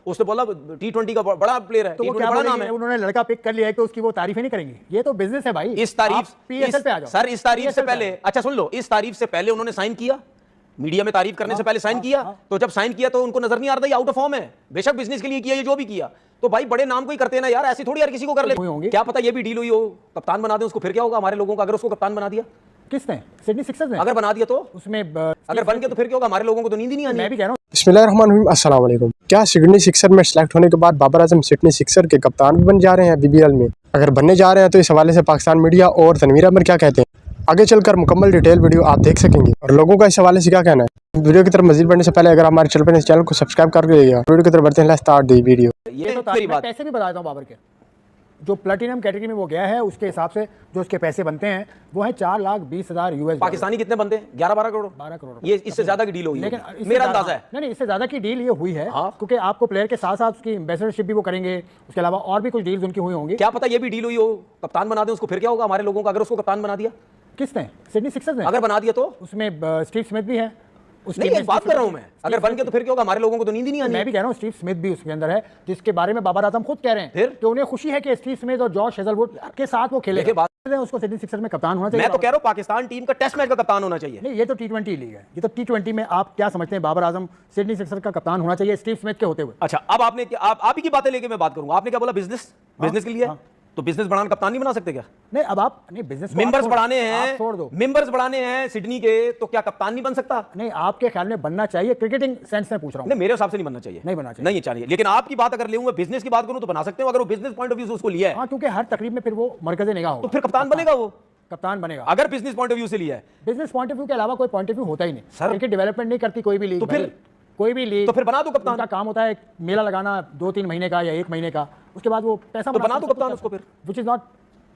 उसने बोला T20 का बड़ा प्लेयर है, तो वो क्या बड़ा नाम है, उन्होंने लड़का पिक कर लिया है तो उसकी वो तारीफ नहीं करेंगे? ये तो बिजनेस है भाई। इस तारीफ PSL पे आ जाओ सर, इस तारीफ से पहले, अच्छा सुन लो, इस तारीफ से पहले उन्होंने साइन किया, मीडिया में तारीफ करने से पहले साइन किया। तो जब साइन किया तो उनको नजर नहीं आ रहा था ये आउट ऑफ फॉर्म है, बेशक बिजनेस के लिए किया, ये जो भी किया, तो भाई बड़े नाम को ही करते हैं ना यार, ऐसी थोड़ी यार किसी को कर ले होंगे। क्या पता ये भी डील हुई हो, कप्तान बना दे उसको, फिर क्या होगा हमारे लोगों का? अगर उसको कप्तान बना दिया, किसने? सिडनी सिक्सर्स ने अगर बना दिया तो उसमें अगर बन गया तो फिर क्या होगा? हमारे लोगों को तो नींद ही नहीं आनी। मैं भी कह रहा हूं। बिस्मिल्लाहिर्रहमानिर्रहीम, अस्सलाम वालेकुम। क्या सिडनी सिक्सर में सेलेक्ट होने के बाद बाबर आजम सिडनी सिक्सर के कप्तान भी बन जा रहे हैं BBL में? अगर बनने जा रहे हैं तो इस हवाले से पाकिस्तान मीडिया और तनवीर अहमद क्या कहते हैं, आगे चलकर मुकम्मल डिटेल वीडियो आप देख सकेंगे और लोगों का इस हवाले से क्या कहना है। वीडियो की तरफ मजीद बढ़ने से पहले अगर हमारे चैनल को सब्सक्राइब कर लीजिएगा। वीडियो की तरफ बढ़ते हैं, स्टार्ट दी वीडियो। ये तो पैसे भी बताता हूँ बाबर के, जो प्लेटिनम कैटेगरी में वो गया है उसके हिसाब से जो उसके पैसे बनते हैं वो है 4,20,000 US। पाकिस्तानी कितने बनते हैं? 11-12 करोड़। 12 करोड़। ये इससे ज्यादा की डील होगी, लेकिन मेरा अंदाजा है। नहीं, इससे ज्यादा की डील ये हुई है क्योंकि आपको प्लेयर के साथ साथ उसकी एम्बेसडरशिप भी वो करेंगे, उसके अलावा और भी कुछ डील्स उनकी हुई होंगी। क्या पता ये भी डील हुई हो, कप्तान बना दे उसको, फिर क्या होगा हमारे लोगों का? अगर उसको कप्तान बना दिया, किसने? सिडनी सिक्सर्स ने। अगर बना दिया तो उसमें स्टीव स्मिथ भी है। नहीं, एक बात कर रहा हूं मैं, अगर बन गया तो फिर क्या होगा? हमारे लोगों को तो नींद ही नहीं आनी। मैं भी कह रहा हूं स्टीव स्मिथ भी उसके अंदर है, जिसके बारे में बाबर आजम खुद कह रहे हैं फिर कि उन्हें खुशी है कि स्टीव स्मिथ और जॉश हेजलवुड के साथ वो खेले। उसको सिडनी सिक्सर्स में कप्तान होना चाहिए। मैं तो कह रहा हूं पाकिस्तान टीम का टेस्ट मैच का कप्तान होना चाहिए। नहीं, ये तो T20 लीग है, ये तो T20 में आप क्या समझते हैं? बाबर आजम सिडनी सिक्सर्स का कप्तान होना चाहिए स्टीव स्मिथ के होते हुए। अच्छा, अब आपने आप ही की बातें लेके मैं बात करूंगा। आपने क्या बोला? बिजनेस के लिए तो बिजनेस बढ़ाना कप्तान नहीं बना सकते क्या? नहीं, अब आप नहीं, बिजनेस मेंबर्स बढ़ाने हैं, छोड़ दो, मेंबर्स बढ़ाने हैं सिडनी के, तो क्या कप्तान नहीं बन सकता? नहीं, आपके ख्याल में बनना चाहिए? क्रिकेटिंग सेंस में पूछ रहा हूं। नहीं, मेरे हिसाब से नहीं बनना चाहिए। नहीं बनना चाहिए, नहीं चाहिए। लेकिन आपकी बात अगर लेऊंगा, बिजनेस की बात करूं तो बना सकते हो, अगर वो बिजनेस पॉइंट ऑफ व्यू से उसको लिया है। हां, क्योंकि हर तकरीब में फिर वो मरकज़े निगाह होगा, तो फिर कप्तान बनेगा वो, कप्तान बनेगा अगर बिजनेस पॉइंट ऑफ व्यू से लिया है। बिजनेस पॉइंट ऑफ व्यू के अलावा कोई पॉइंट ऑफ व्यू होता ही नहीं सर। क्रिकेट डेवलपमेंट नहीं करती कोई भी लीग, तो फिर कोई भी लीग, तो फिर बना दो कप्तान। उनका काम होता है मेला लगाना 2-3 महीने का या 1 महीने का, उसके बाद वो पैसा तो बना दो कप्तान उसको, फिर व्हिच इज नॉट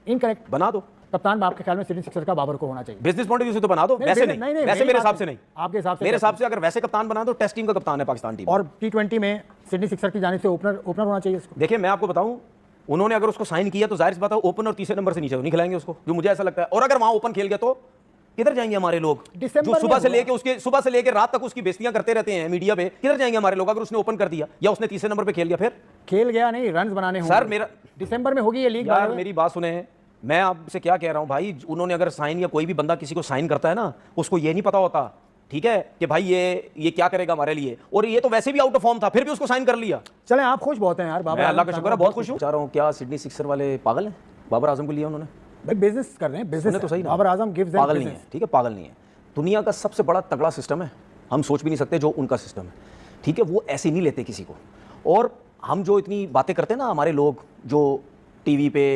इनकरेक्ट। बना दो कप्तान आपके ख्याल में सिडनी सिक्सर्स का बाबर को होना चाहिए? बिजनेस पॉइंट ऑफ व्यू से तो बना दो, वैसे नहीं, वैसे मेरे हिसाब से नहीं। आपके हिसाब से? मेरे हिसाब से अगर वैसे कप्तान बना दो, टेस्ट टीम का कप्तान है पाकिस्तान टीम, और T20 में सिडनी सिक्सर्स की जानिब से ओपनर होना चाहिए इसको। देखिए मैं आपको बताऊं, उन्होंने अगर उसको साइन किया तो जाहिर सी बात है ओपन और तीसरे नंबर से नीचे नहीं खिलाएंगे उसको, जो मुझे ऐसा लगता है। और अगर वहां ओपन खेल गया तो किधर जाएंगे हमारे लोग? जो सुबह से लेके रात तक उसकी बेइज्जतियां करते रहते हैं मीडिया पे, किधर जाएंगे हमारे लोग? अगर उसने ओपन कर दिया या उसने तीसरे नंबर पे खेल गया, फिर खेल गया नहीं, रन बनाने होंगे। सर मेरा दिसंबर में होगी ये लीग। यार मेरी बात सुने, मैं आपसे क्या कह रहा हूं भाई, उन्होंने अगर साइन, या कोई भी बंदा किसी को साइन करता है ना, उसको ये नहीं पता होता, ठीक है, कि भाई ये क्या करेगा हमारे लिए, और ये तो वैसे भी आउट ऑफ फॉर्म था, फिर भी उसको साइन कर लिया। चले, आप खुश बहुत हैं यार बाबर। अल्लाह का शुक्र है, बहुत खुश हूं। चाह रहा हूं, क्या सिडनी सिक्सर वाले पागल हैं? बाबर आजम को लिया उन्होंने, भाई बिजनेस कर रहे हैं, बिजनेस तो सही ना। बाबर आजम गिव्स पागल नहीं है, ठीक है, पागल नहीं है। दुनिया का सबसे बड़ा तगड़ा सिस्टम है, हम सोच भी नहीं सकते जो उनका सिस्टम है, ठीक है, वो ऐसे नहीं लेते किसी को। और हम जो इतनी बातें करते हैं ना, हमारे लोग जो टीवी पे,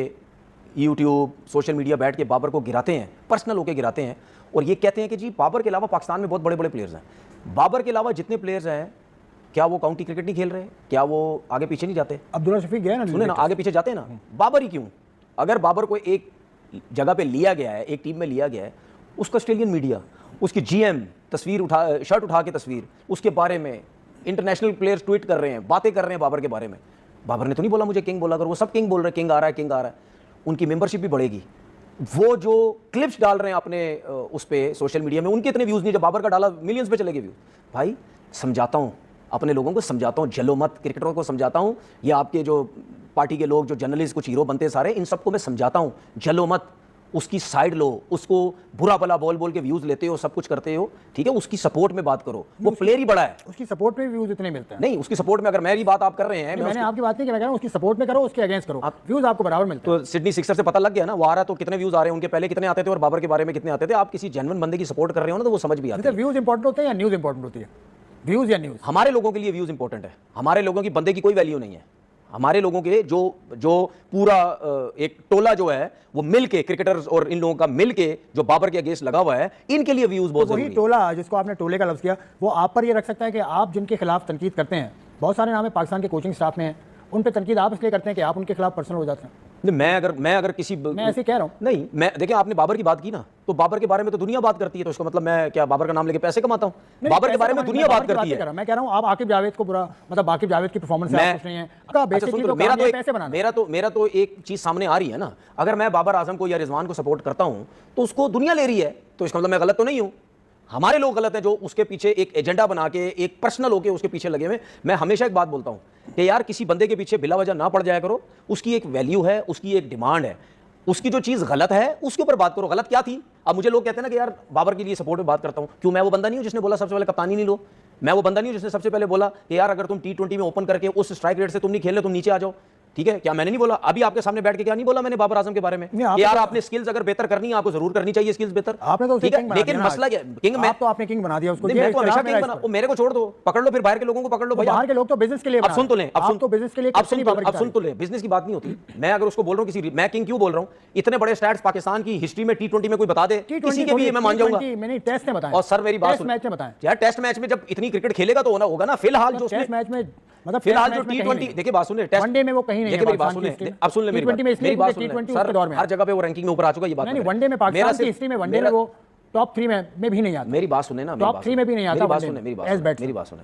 यूट्यूब, सोशल मीडिया बैठ के बाबर को गिराते हैं, पर्सनल होकर गिराते हैं, और ये कहते हैं कि जी बाबर के अलावा पाकिस्तान में बहुत बड़े बड़े प्लेयर्स हैं। बाबर के अलावा जितने प्लेयर्स हैं, क्या वो काउंटी क्रिकेट नहीं खेल रहे? क्या वो आगे पीछे नहीं जाते? अब्दुल्ला शफीक गया ना, सुने ना, आगे पीछे जाते हैं ना। बाबर ही क्यों? अगर बाबर को एक जगह पे लिया गया है, एक टीम में लिया गया है, उसका ऑस्ट्रेलियन मीडिया, उसकी GM तस्वीर शर्ट उठा के तस्वीर, उसके बारे में इंटरनेशनल प्लेयर्स ट्वीट कर रहे हैं, बातें कर रहे हैं बाबर के बारे में। बाबर ने तो नहीं बोला मुझे किंग बोला, अगर वो सब किंग बोल रहे हैं, किंग आ रहा है, किंग आ रहा है, उनकी मेंबरशिप भी बढ़ेगी। वो जो क्लिप्स डाल रहे हैं अपने उस पे सोशल मीडिया में, उनके इतने व्यूज़ नहीं, जब बाबर का डाला मिलियंस पे चले गए व्यू। भाई समझाता हूँ, अपने लोगों को समझाता हूँ, जलो मत, क्रिकेटरों को समझाता हूँ, या आपके जो पार्टी के लोग, जो जर्नलिस्ट कुछ हीरो बनते हैं सारे, इन सबको मैं समझाता हूँ, जलो मत, उसकी साइड लो, उसको बुरा भला बोल के व्यूज लेते हो, सब कुछ करते हो, ठीक है, उसकी सपोर्ट में बात करो। वो प्लेयर ही बड़ा है, उसकी सपोर्ट में व्यूज इतने मिलते हैं। नहीं, उसकी सपोर्ट में अगर मेरी बात आप कर रहे हैं, मैंने आपकी बात नहीं की, मैं कह रहा हूं उसकी सपोर्ट में करो, उसके अगेंस्ट करो, व्यूज आपको बराबर मिलते हैं। तो सिडनी सिक्सर से पता लग गया ना, वो आ रहा है तो कितने व्यूज आ रहे हैं, उनके पहले कितने आते थे और बाबर के बारे में कितने आते थे। आप किसी जेन्युइन बंदे की सपोर्ट कर रहे हो ना, तो वो समझ भी आता है। व्यूज इंपॉर्टेंट होते हैं या न्यूज इंपॉर्टेंट होती है? व्यूज या न्यूज? हमारे लोगों के लिए व्यूज इंपॉर्टेंट है, हमारे लोगों की बंदे की कोई वैल्यू नहीं है। हमारे लोगों के जो पूरा एक टोला जो है, वो मिल के, क्रिकेटर्स और इन लोगों का मिल के जो बाबर के अगेंस्ट लगा हुआ है, इनके लिए व्यूज बहुत जरूरी है। वही टोला जिसको आपने टोले का लफ्ज किया, वो आप पर ये रख सकता है कि आप जिनके खिलाफ तनकीद करते हैं, बहुत सारे नाम है पाकिस्तान के कोचिंग स्टाफ में, उन पे तनकीद आप इसलिए करते हैं कि आप उनके खिलाफ पर्सनल हो जाते हैं। मैं अगर किसी, मैं ऐसे कह रहा हूं, नहीं, मैं देखिए, आपने बाबर की बात की ना, तो बाबर के बारे में तो दुनिया बात करती है, तो इसका मतलब मैं क्या बाबर का नाम लेके पैसे कमाता हूं? बाबर के बारे में दुनिया बात करती है। मैं कह रहा हूं आप आकिब जावेद को बुरा, मतलब आकिब जावेद की परफॉर्मेंस नहीं है, मेरा तो एक चीज सामने आ रही है ना, अगर मैं बाबर आजम को या रिजवान को सपोर्ट करता हूं तो उसको दुनिया ले रही है, तो इसका मतलब मैं गलत तो नहीं हूं। हमारे लोग गलत हैं जो उसके पीछे एक एजेंडा बना के एक पर्सनल होके उसके पीछे लगे हुए। मैं हमेशा एक बात बोलता हूं कि यार किसी बंदे के पीछे बिला वजह ना पड़ जाया करो, उसकी एक वैल्यू है, उसकी एक डिमांड है, उसकी जो चीज गलत है उसके ऊपर बात करो। गलत क्या थी? अब मुझे लोग कहते हैं ना कि यार बाबर के लिए सपोर्ट में बात करता हूं, क्यों? मैं वो बंदा नहीं हूं जिसने बोला सबसे पहले कप्तानी नहीं लो, मैं वो बंदा नहीं हूं जिसने सबसे पहले बोला कि यार अगर तुम T20 में ओपन करके उस स्ट्राइक रेट से तुम नहीं खेल रहे, तुम नीचे आ जाओ, ठीक है? क्या मैंने नहीं बोला? अभी आपके सामने बैठ के क्या नहीं बोला मैंने बाबर आजम के बारे में कि यार आपने स्किल्स अगर बेहतर करनी है, आपको जरूर करनी चाहिए स्किल्स बेहतर, आपने तो ठीक है? लेकिन मसला क्या किंग, मैं तो आपने किंग बना दिया उसको, मैं तो हमेशा किंग बना, मेरे को छोड़ दो, पकड़ लो फिर बाहर के लोगों को पकड़ लो भैया, बाहर के लोग तो बिजनेस के लिए, अब सुन तो लें, अब सुन तो बिजनेस के लिए, अब सुन तो ले, बिजनेस की बात नहीं होती। मैं अगर उसको बोल रहा हूं किसी, मैं किंग क्यों बोल रहा हूं? इतने बड़े स्टैट्स पाकिस्तान की हिस्ट्री में T20 में कोई बता दे, किसी के भी मैं मान जाऊंगा। मैंने टेस्ट में बताया। और सर मेरी बात सुन, मैच में बताया यार टेस्ट मैच में जब इतनी क्रिकेट खेलेगा तो होगा ना। फिलहाल जो टेस्ट मैच में, मतलब फिलहाल जो T20, देखिए बात सुनिए, टेस्ट वनडे में वो कहीं नहीं है, मेरी बात सुनिए, अब सुन ले मेरी बात, मेरी बात सुन ले सर, हर जगह पे वो रैंकिंग में ऊपर आ चुका है, ये बात नहीं, वनडे में पाकिस्तान की हिस्ट्री में वनडे में वो टॉप 3 में भी नहीं आता। मेरी बात सुने ना, टॉप 3 में भी नहीं आता। मेरी बात सुने, मेरी बात सुने,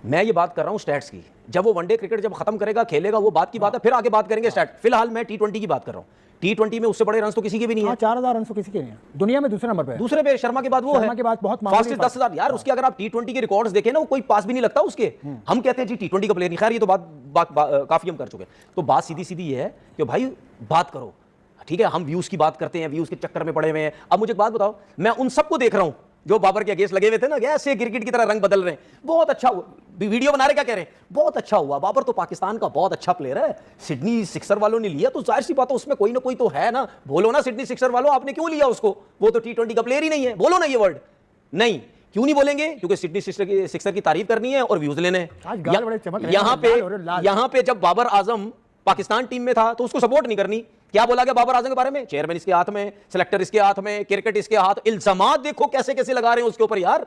मैं ये बात कर रहा हूं स्टैट्स की। जब वो वनडे क्रिकेट जब खत्म करेगा, खेलेगा, वो बात की बात है, फिर आगे बात करेंगे स्टैट। फिलहाल मैं T20 की बात कर रहा हूं। T20 में उससे बड़े रन तो किसी के भी नहीं है। 4000 रन तो किसी के नहीं है दुनिया में, दूसरे नंबर पे, दूसरे पे शर्मा के बाद वो है, शर्मा के बाद बहुत फास्टेस्ट 10,000 यार। उसके अगर आप T20 के रिकॉर्ड्स देखें ना, वो कोई पास भी नहीं लगता उसके। हम कहते हैं जी T20 का प्लेयर नहीं, खैर ये तो बात काफी हम कर चुके। तो बात सीधी सीधी ये है कि भाई बात करो, ठीक है? हम व्यूज की बात करते हैं, व्यूज के चक्कर में पड़े हुए हैं। अब मुझे एक बात बताओ, मैं उन सबको देख रहा हूं जो बाबर के अगेंस्ट लगे हुए थे ना, ऐसे क्रिकेट की तरह रंग बदल रहे हैं। बहुत अच्छा हुआ, वीडियो बना रहे, क्या कह रहे हैं, बहुत अच्छा हुआ, बाबर तो पाकिस्तान का बहुत अच्छा प्लेयर है, सिडनी सिक्सर वालों ने लिया तो जाहिर सी बात है उसमें कोई ना कोई तो है ना। बोलो ना सिडनी सिक्सर वालों, आपने क्यों लिया उसको? वो तो T20 का प्लेयर ही नहीं है। बोलो ना ये वर्ड। नहीं, क्यों नहीं बोलेंगे? क्योंकि सिडनी सिक्सर की तारीफ करनी है और व्यूज लेने हैं। यहाँ पे जब बाबर आजम पाकिस्तान टीम में था तो उसको सपोर्ट नहीं करनी। क्या बोला गया बाबर आजम के बारे में? चेयरमैन इसके हाथ में, सिलेक्टर इसके हाथ में, क्रिकेट इसके हाथ। इल्जामात देखो कैसे कैसे लगा रहे हैं उसके ऊपर यार,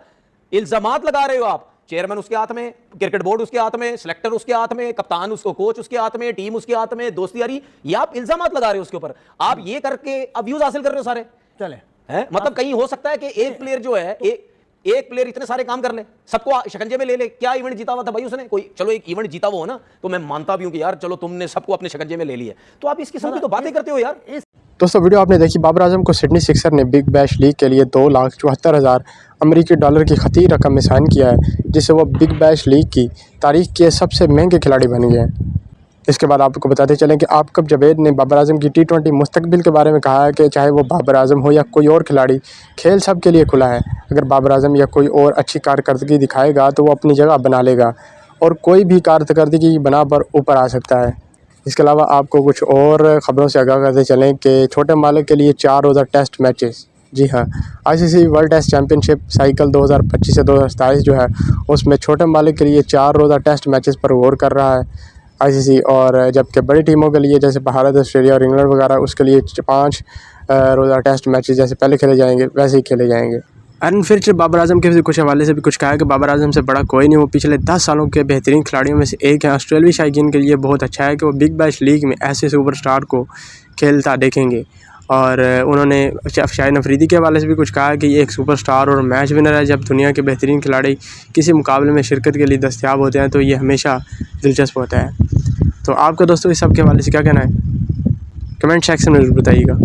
इल्जामात लगा रहे हो आप। चेयरमैन उसके हाथ में, क्रिकेट बोर्ड उसके हाथ में, सिलेक्टर उसके हाथ में, कप्तान उसको, कोच उसके हाथ में, टीम उसके हाथ में, दोस्ती यारी, ये आप इल्जामात लगा रहे हो उसके ऊपर। आप ये करके अब व्यूज हासिल कर रहे हो सारे, चले हैं? मतलब कहीं हो सकता है कि एक प्लेयर जो है, एक प्लेयर इतने सारे काम कर ले, सबको शिकंजे में ले ले। क्या इवेंट जीता हुआ था भाई उसने? कोई, चलो एक इवेंट जीता वो हो ना, तो मैं मानता भी हूं कि यार चलो तुमने सबको अपने शिकंजे में ले लिया। तो आप इस किस्म की तो बातें करते हो यार। दोस्तों वीडियो आपने देखी, बाबर आजम को सिडनी सिक्सर ने बिग बैश लीग के लिए $2,74,000 अमेरिकी डॉलर की खतीर रकम में साइन किया है, जिससे वो बिग बैश लीग की तारीख के सबसे महंगे खिलाड़ी बन गए हैं। इसके बाद आपको बताते चलें कि आकिब जावेद ने बाबर आजम की T20 मुस्तकबिल के बारे में कहा है कि चाहे वो बाबर आजम हो या कोई और खिलाड़ी, खेल सब के लिए खुला है। अगर बाबर आजम या कोई और अच्छी कारकर्दगी दिखाएगा तो वो अपनी जगह बना लेगा और कोई भी कारकर्दगी की बना पर ऊपर आ सकता है। इसके अलावा आपको कुछ और ख़बरों से आगाह करते चलें कि छोटे मालिक के लिए 4 रोज़ा टेस्ट मैचेस, जी हाँ, ICC world test championship cycle 2025 से 2027 जो है उसमें छोटे मालिक के लिए 4 रोज़ा टेस्ट मैचेस पर गौर कर रहा है ICC। और जबकि बड़ी टीमों के लिए जैसे भारत, ऑस्ट्रेलिया और इंग्लैंड वगैरह, उसके लिए 5 रोज़ा टेस्ट मैचेस जैसे पहले खेले जाएंगे वैसे ही खेले जाएंगे। एरन फिंच बाबर आजम के कुछ हवाले से भी कुछ कहा है कि बाबर आजम से बड़ा कोई नहीं, वो पिछले 10 सालों के बेहतरीन खिलाड़ियों में से एक है। ऑस्ट्रेलियाई शायकीन के लिए बहुत अच्छा है कि वो बिग बैश लीग में ऐसे सुपरस्टार को खेलता देखेंगे। और उन्होंने शाहिद अफरीदी के हवाले से भी कुछ कहा है कि ये एक सुपरस्टार और मैच विनर है। जब दुनिया के बेहतरीन खिलाड़ी किसी मुकाबले में शिरकत के लिए दस्तयाब होते हैं तो ये हमेशा दिलचस्प होता है। तो आपका दोस्तों इस सब के हवाले से क्या कहना है? कमेंट सेक्शन में ज़रूर बताइएगा।